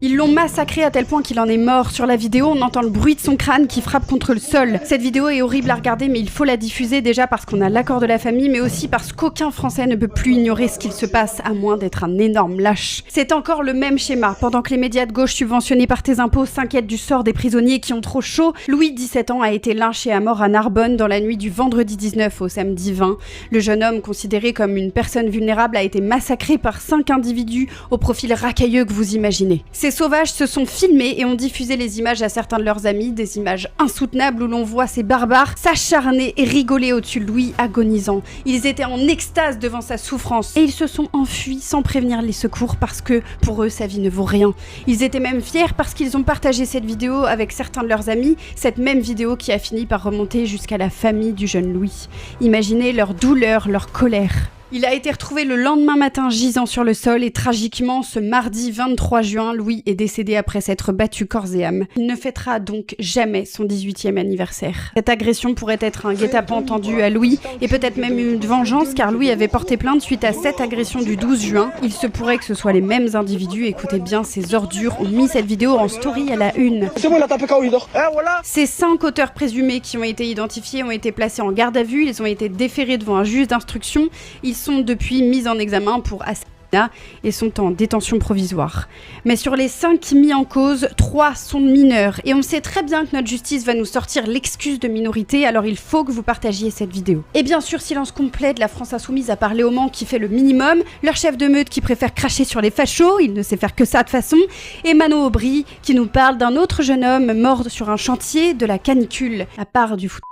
Ils l'ont massacré à tel point qu'il en est mort. Sur la vidéo, on entend le bruit de son crâne qui frappe contre le sol. Cette vidéo est horrible à regarder, mais il faut la diffuser déjà parce qu'on a l'accord de la famille, mais aussi parce qu'aucun Français ne peut plus ignorer ce qu'il se passe, à moins d'être un énorme lâche. C'est encore le même schéma. Pendant que les médias de gauche subventionnés par tes impôts s'inquiètent du sort des prisonniers qui ont trop chaud, Louis, 17 ans, a été lynché à mort à Narbonne dans la nuit du vendredi 19 au samedi 20. Le jeune homme, considéré comme une personne vulnérable, a été massacré par 5 individus au profil racailleux que vous imaginez. Ces sauvages se sont filmés et ont diffusé les images à certains de leurs amis, des images insoutenables où l'on voit ces barbares s'acharner et rigoler au-dessus de Louis agonisant. Ils étaient en extase devant sa souffrance et ils se sont enfuis sans prévenir les secours parce que, pour eux, sa vie ne vaut rien. Ils étaient même fiers parce qu'ils ont partagé cette vidéo avec certains de leurs amis, cette même vidéo qui a fini par remonter jusqu'à la famille du jeune Louis. Imaginez leur douleur, leur colère. Il a été retrouvé le lendemain matin gisant sur le sol et tragiquement, ce mardi 23 juin, Louis est décédé après s'être battu corps et âme. Il ne fêtera donc jamais son 18e anniversaire. Cette agression pourrait être un guet-apens tendu à Louis et peut-être même une vengeance car Louis avait porté plainte suite à cette agression du 12 juin. Il se pourrait que ce soit les mêmes individus, écoutez bien, ces ordures ont mis cette vidéo en story à la une. C'est bon, il a tapé quand il dort. Voilà. Ces 5 auteurs présumés qui ont été identifiés ont été placés en garde à vue, ils ont été déférés devant un juge d'instruction. Ils sont depuis mis en examen pour assassinat et sont en détention provisoire. Mais sur les 5 mis en cause, 3 sont mineurs. Et on sait très bien que notre justice va nous sortir l'excuse de minorité, alors il faut que vous partagiez cette vidéo. Et bien sûr, silence complet de la France Insoumise à parler au Mans qui fait le minimum, leur chef de meute qui préfère cracher sur les fachos, il ne sait faire que ça de façon, et Manon Aubry qui nous parle d'un autre jeune homme mort sur un chantier de la canicule. À part du foot,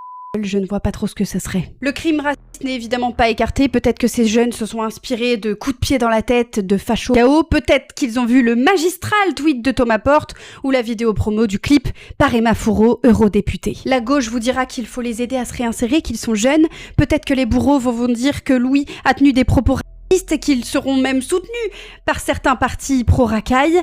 je ne vois pas trop ce que ça serait. Le crime raciste n'est évidemment pas écarté, peut-être que ces jeunes se sont inspirés de coups de pied dans la tête de fachos KO, peut-être qu'ils ont vu le magistral tweet de Thomas Porte ou la vidéo promo du clip par Emma Fourreau, eurodéputée. La gauche vous dira qu'il faut les aider à se réinsérer, qu'ils sont jeunes, peut-être que les bourreaux vont dire que Louis a tenu des propos racistes et qu'ils seront même soutenus par certains partis pro-racaille.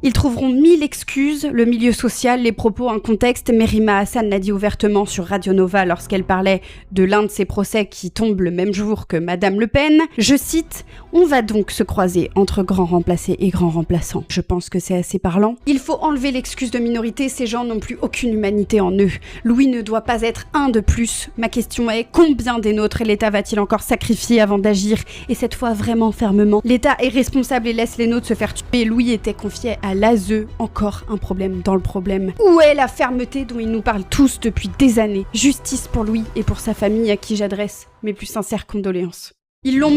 Ils trouveront 1000 excuses, le milieu social, les propos, un contexte. Merima Hassan l'a dit ouvertement sur Radio Nova lorsqu'elle parlait de l'un de ses procès qui tombe le même jour que Madame Le Pen. Je cite « On va donc se croiser entre grands remplacés et grands remplaçants ». Je pense que c'est assez parlant. Il faut enlever l'excuse de minorité, ces gens n'ont plus aucune humanité en eux. Louis ne doit pas être un de plus. Ma question est, combien des nôtres l'État va-t-il encore sacrifier avant d'agir? Et cette fois vraiment fermement. L'État est responsable et laisse les nôtres se faire tuer. Louis était confié à l'ASE, encore un problème dans le problème. Où est la fermeté dont ils nous parlent tous depuis des années? Justice pour Louis et pour sa famille à qui j'adresse mes plus sincères condoléances. Ils l'ont